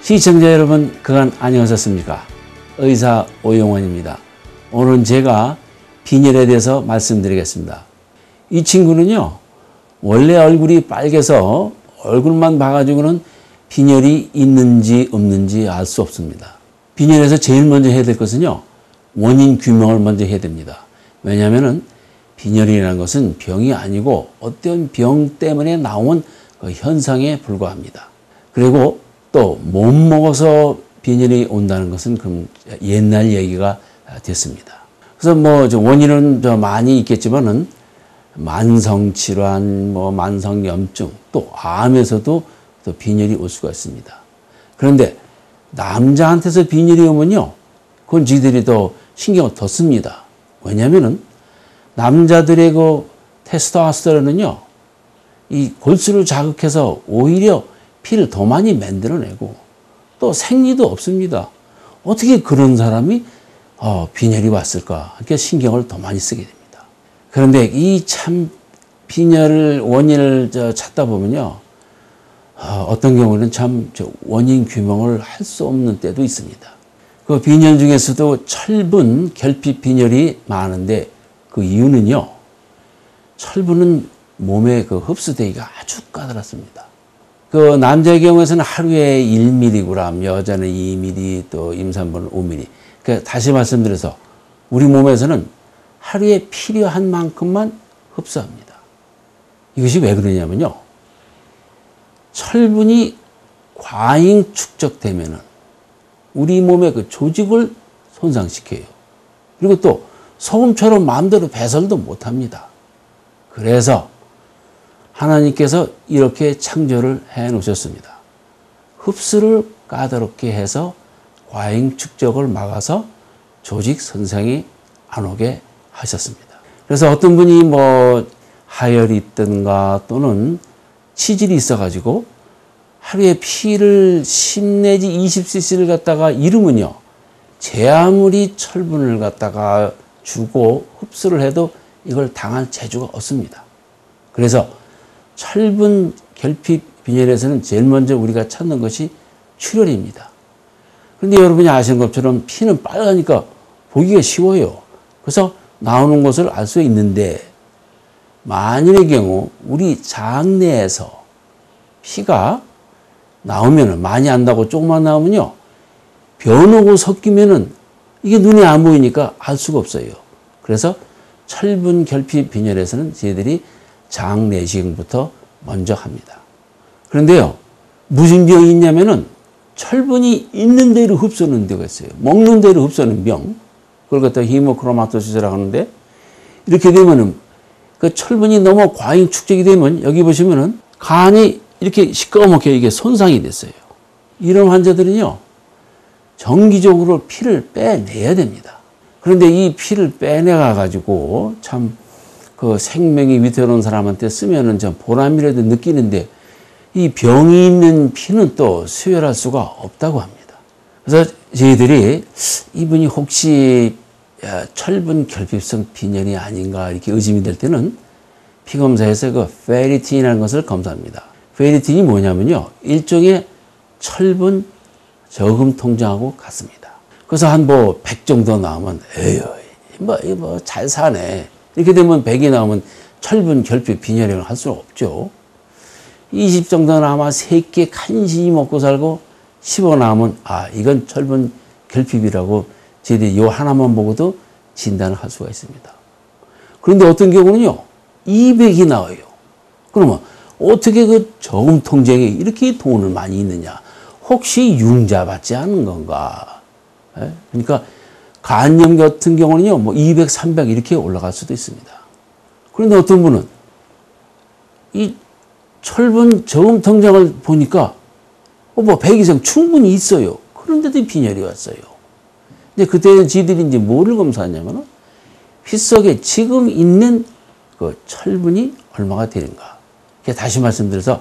시청자 여러분, 그간 안녕하셨습니까? 의사 오용원입니다. 오늘은 제가 빈혈에 대해서 말씀드리겠습니다. 이 친구는요, 원래 얼굴이 빨개서 얼굴만 봐가지고는 빈혈이 있는지 없는지 알 수 없습니다. 빈혈에서 제일 먼저 해야 될 것은요, 원인 규명을 먼저 해야 됩니다. 왜냐하면 빈혈이라는 것은 병이 아니고 어떤 병 때문에 나온 그 현상에 불과합니다. 그리고 또 못 먹어서 빈혈이 온다는 것은 그럼 옛날 얘기가 됐습니다. 그래서 뭐 원인은 많이 있겠지만은 만성 질환, 만성 염증, 또 암에서도 또 빈혈이 올 수가 있습니다. 그런데 남자한테서 빈혈이 오면요, 그건 지들이 더 신경을 더 씁니다. 왜냐하면은 남자들의 그 테스토스테론은요, 이 골수를 자극해서 오히려 피를 더 많이 만들어내고 또 생리도 없습니다. 어떻게 그런 사람이 빈혈이 왔을까? 이렇게 신경을 더 많이 쓰게 됩니다. 그런데 이 참 빈혈 원인을 찾다 보면요, 어떤 경우는 참 원인 규명을 할 수 없는 때도 있습니다. 그 빈혈 중에서도 철분 결핍 빈혈이 많은데 그 이유는요, 철분은 몸에 그 흡수되기가 아주 까다롭습니다. 그 남자의 경우에서는 하루에 1mg, 여자는 2mg, 또 임산부는 5mg. 그 다시 말씀드려서 우리 몸에서는 하루에 필요한 만큼만 흡수합니다. 이것이 왜 그러냐면요, 철분이 과잉 축적되면은 우리 몸의 그 조직을 손상시켜요. 그리고 또 소금처럼 마음대로 배설도 못합니다. 그래서 하나님께서 이렇게 창조를 해 놓으셨습니다. 흡수를 까다롭게 해서 과잉 축적을 막아서 조직 손상이 안 오게 하셨습니다. 그래서 어떤 분이 하열이 있든가 또는 치질이 있어가지고 하루에 피를 10 내지 20cc를 갖다가 잃으면요, 제 아무리 철분을 갖다가 주고 흡수를 해도 이걸 당할 재주가 없습니다. 그래서 철분 결핍 빈혈에서는 제일 먼저 우리가 찾는 것이 출혈입니다. 그런데 여러분이 아시는 것처럼 피는 빨가니까 보기가 쉬워요. 그래서 나오는 것을 알 수 있는데, 만일의 경우 우리 장내에서 피가 나오면은, 많이 안 나고 조금만 나오면요, 변하고 섞이면은 이게 눈에 안 보이니까 알 수가 없어요. 그래서 철분 결핍 빈혈에서는 저희들이 장 내시경부터 먼저 합니다. 그런데요, 무슨 병이 있냐면은 철분이 있는 대로 흡수하는 데가 있어요. 먹는 대로 흡수하는 병. 그걸 갖다 히모크로마토시스라고 하는데, 이렇게 되면은 그 철분이 너무 과잉 축적이 되면 여기 보시면은 간이 이렇게 시꺼멓게 이게 손상이 됐어요. 이런 환자들은요, 정기적으로 피를 빼내야 됩니다. 그런데 이 피를 빼내가 가지고 참 그 생명이 위태로운 사람한테 쓰면은 좀 보람이라도 느끼는데, 이 병이 있는 피는 또 수혈할 수가 없다고 합니다. 그래서 저희들이 이분이 혹시 철분 결핍성 빈혈이 아닌가 이렇게 의심이 될 때는 피검사에서 그 페리틴이라는 것을 검사합니다. 페리틴이 뭐냐면요, 일종의 철분 저금 통장하고 같습니다. 그래서 한 100 정도 나오면 에휴, 잘 사네. 이렇게 되면 100이 나오면 철분 결핍 빈혈을 할 수는 없죠. 20 정도 나오면 3끼 간신히 먹고 살고 15 나오면 이건 철분 결핍이라고 저희들이 요 하나만 보고도 진단을 할 수가 있습니다. 그런데 어떤 경우는요, 200이 나와요. 그러면 어떻게 그 저금 통장에 이렇게 돈을 많이 있느냐? 혹시 융자 받지 않은 건가? 그러니까 간염 같은 경우는요, 200, 300 이렇게 올라갈 수도 있습니다. 그런데 어떤 분은 이 철분 저금 통장을 보니까 100 이상 충분히 있어요. 그런데도 빈혈이 왔어요. 근데 그때는 지들이 이제 뭐를 검사하냐면은 피 속에 지금 있는 그 철분이 얼마가 되는가. 다시 말씀드려서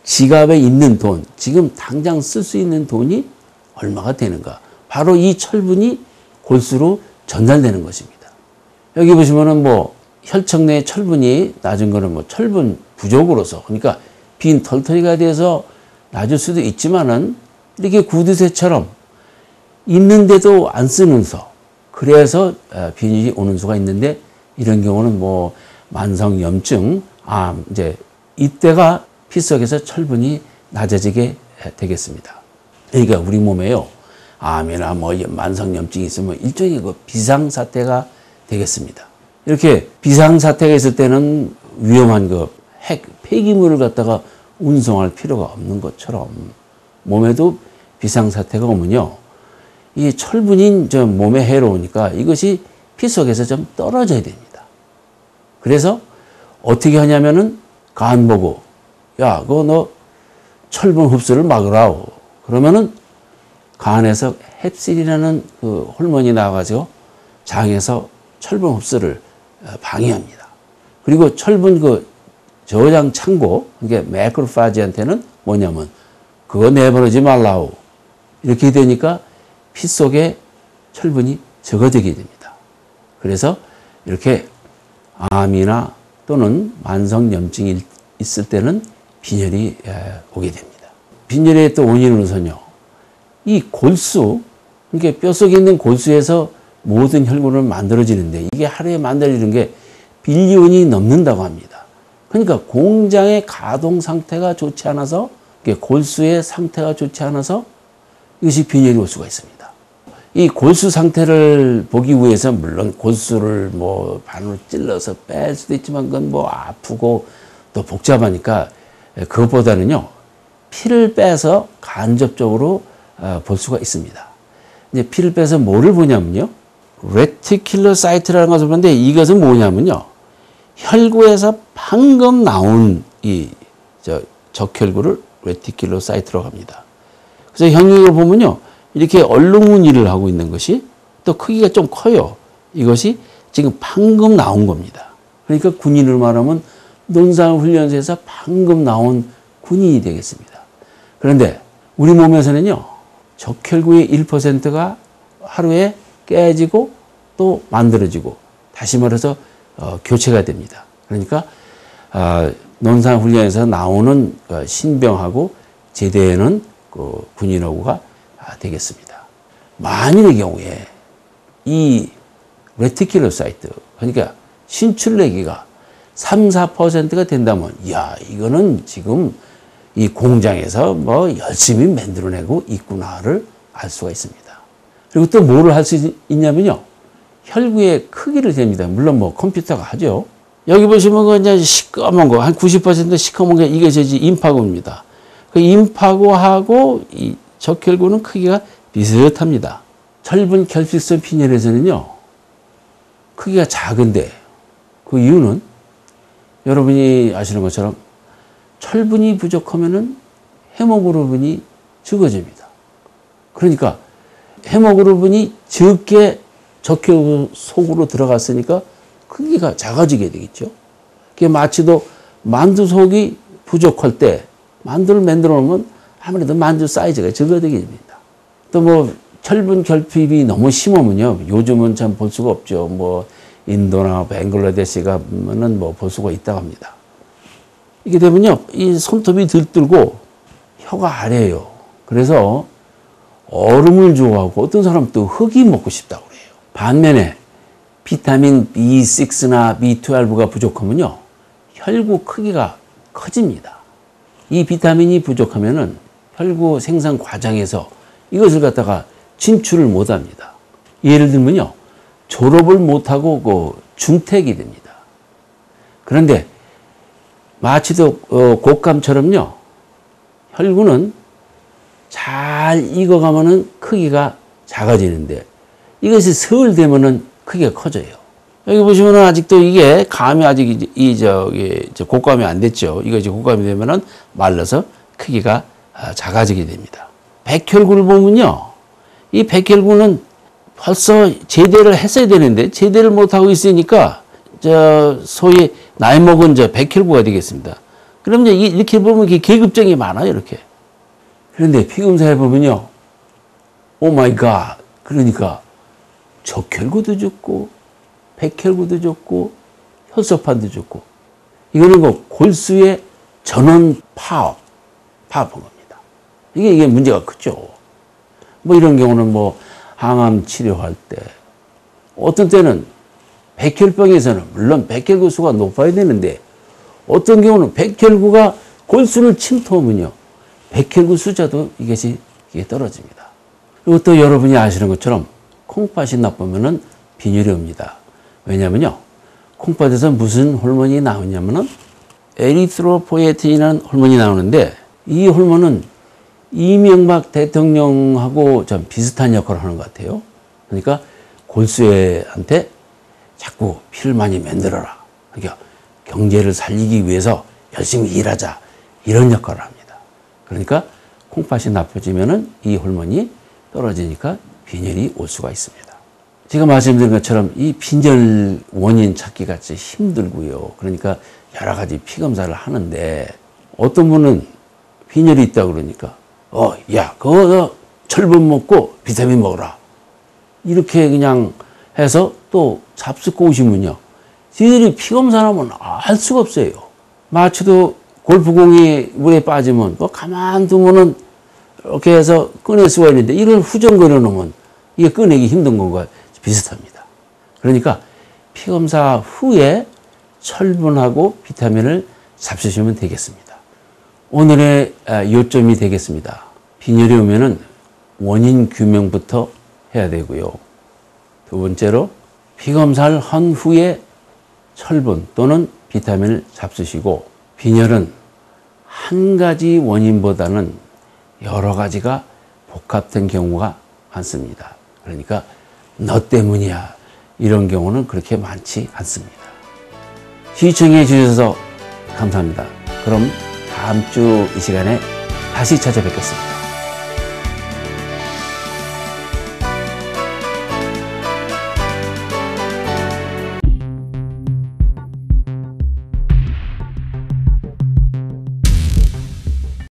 지갑에 있는 돈, 지금 당장 쓸 수 있는 돈이 얼마가 되는가. 바로 이 철분이 골수로 전달되는 것입니다. 여기 보시면은 혈청 내에 철분이 낮은 거는 철분 부족으로서, 그러니까 빈 털터리가 돼서 낮을 수도 있지만은 이렇게 구두쇠처럼 있는데도 안 쓰는 소. 그래서 빈혈이 오는 수가 있는데 이런 경우는 뭐 만성염증, 이제 이때가 피 속에서 철분이 낮아지게 되겠습니다. 그러니까 우리 몸에요. 암이나 뭐 만성염증이 있으면 일종의 그 비상사태가 되겠습니다. 이렇게 비상사태가 있을 때는 위험한 그 폐기물을 갖다가 운송할 필요가 없는 것처럼 몸에도 비상사태가 오면요. 이 철분이 좀 몸에 해로우니까 이것이 피 속에서 좀 떨어져야 됩니다. 그래서 어떻게 하냐면은 간 보고, 야, 그거 너 철분 흡수를 막으라오. 그러면은 간에서 햅실이라는 그 호르몬이 나와가지고 장에서 철분 흡수를 방해합니다. 그리고 철분 그 저장 창고, 이게 매크로파지한테는 뭐냐면 그거 내버리지 말라오. 이렇게 되니까 피 속에 철분이 적어지게 됩니다. 그래서 이렇게 암이나 또는 만성염증이 있을 때는 빈혈이 오게 됩니다. 빈혈의 또 원인으로서는요, 이 골수, 이게 뼛속에 있는 골수에서 모든 혈관을 만들어지는데 이게 하루에 만들어지는 게 빌리온이 넘는다고 합니다. 그러니까 공장의 가동 상태가 좋지 않아서, 골수의 상태가 좋지 않아서 이것이 빈혈이 올 수가 있습니다. 이 골수 상태를 보기 위해서 물론 골수를 뭐 반으로 찔러서 뺄 수도 있지만 그건 뭐 아프고 또 복잡하니까 그것보다는요, 피를 빼서 간접적으로 볼 수가 있습니다. 이제 피를 빼서 뭐를 보냐면요, 레티큘로사이트라는 것을 보는데 이것은 뭐냐면요, 혈구에서 방금 나온 이 적혈구를 레티큘로사이트라고 합니다. 그래서 형육을 보면요, 이렇게 얼룩무늬를 하고 있는 것이 또 크기가 좀 커요. 이것이 지금 방금 나온 겁니다. 그러니까 군인으로 말하면 논산훈련소에서 방금 나온 군인이 되겠습니다. 그런데 우리 몸에서는요, 적혈구의 1%가 하루에 깨지고 또 만들어지고 다시 말해서 교체가 됩니다. 그러니까 논산훈련에서 나오는 신병하고 제대하는 그 군인하고가 되겠습니다. 만일의 경우에 이 레티큘로사이트, 그러니까 신출내기가 3, 4%가 된다면, 이야, 이거는 지금 이 공장에서 뭐 열심히 만들어내고 있구나를 알 수가 있습니다. 그리고 또 뭐를 할 수 있냐면요, 혈구의 크기를 잽니다. 물론 뭐 컴퓨터가 하죠. 여기 보시면 그 이제 시꺼먼 거, 한 90% 시커먼 게 이게 임파구입니다. 그 임파구하고 이 적혈구는 크기가 비슷합니다. 철분 결핍성 빈혈에서는요, 크기가 작은데 그 이유는 여러분이 아시는 것처럼 철분이 부족하면은 헤모글로빈이 적어집니다. 그러니까 헤모글로빈이 적게 적혈구 속으로 들어갔으니까 크기가 작아지게 되겠죠. 그게 마치도 만두 속이 부족할 때 만두를 만들어 놓으면 아무래도 만두 사이즈가 적어지게 됩니다. 또 뭐 철분 결핍이 너무 심하면요, 요즘은 참 볼 수가 없죠. 뭐 인도나 벵글라데시 가면은 뭐 볼 수가 있다고 합니다. 이게 되면요, 이 손톱이 들뜨고 혀가 아래요. 그래서 얼음을 좋아하고 어떤 사람은 또 흙이 먹고 싶다고 그래요. 반면에 비타민 B6나 B12가 부족하면요, 혈구 크기가 커집니다. 이 비타민이 부족하면은 혈구 생산 과정에서 이것을 갖다가 진출을 못 합니다. 예를 들면요, 졸업을 못하고 그 중퇴하게 됩니다. 그런데 마치도 곶감처럼요, 혈구는 잘 익어가면은 크기가 작아지는데 이것이 서울 되면은 크기가 커져요. 여기 보시면은 아직도 이게 감이 아직 곶감이 안 됐죠. 이거 이제 곶감이 되면은 말라서 크기가 작아지게 됩니다. 백혈구를 보면요, 이 백혈구는 벌써 제대를 했어야 되는데 제대를 못하고 있으니까 소위 나이 먹은 백혈구가 되겠습니다. 그럼 이제 이렇게 보면 계급증이 많아요, 이렇게. 그런데 피검사해 보면요, 오 마이 갓, 그러니까 적혈구도 좋고 백혈구도 좋고 혈소판도 좋고, 이거는 그 골수의 전원 파업한 겁니다. 이게 문제가 크죠. 뭐 이런 경우는 뭐 항암 치료할 때, 어떤 때는 백혈병에서는 물론 백혈구수가 높아야 되는데 어떤 경우는 백혈구가 골수를 침투하면요, 백혈구 숫자도 이게 떨어집니다. 그리고 또 여러분이 아시는 것처럼 콩팥이 나쁘면은 빈혈이 옵니다. 왜냐면요, 콩팥에서 무슨 호르몬이 나오냐면은 에리트로포ietin이라는 호르몬이 나오는데, 이 호르몬은 이명박 대통령하고 좀 비슷한 역할을 하는 것 같아요. 그러니까 골수한테 자꾸 피를 많이 만들어라, 그러니까 경제를 살리기 위해서 열심히 일하자, 이런 역할을 합니다. 그러니까 콩팥이 나빠지면은 이 호르몬이 떨어지니까 빈혈이 올 수가 있습니다. 제가 말씀드린 것처럼 이 빈혈 원인 찾기가 진짜 힘들고요. 그러니까 여러 가지 피검사를 하는데, 어떤 분은 빈혈이 있다 그러니까 야, 그거 너 철분 먹고 비타민 먹어라, 이렇게 그냥 해서 또 잡숫고 오시면요, 저희들이 피검사를 하면 알 수가 없어요. 마치도 골프공이 물에 빠지면 뭐 가만두면은 이렇게 해서 꺼낼 수가 있는데, 이걸 후정거려 놓으면 이게 꺼내기 힘든 것과 비슷합니다. 그러니까 피검사 후에 철분하고 비타민을 잡수시면 되겠습니다. 오늘의 요점이 되겠습니다. 빈혈이 오면은 원인 규명부터 해야 되고요. 두 번째로 피검사를 한 후에 철분 또는 비타민을 잡수시고, 빈혈은 한 가지 원인보다는 여러 가지가 복합된 경우가 많습니다. 그러니까 너 때문이야, 이런 경우는 그렇게 많지 않습니다. 시청해 주셔서 감사합니다. 그럼 다음 주 이 시간에 다시 찾아뵙겠습니다.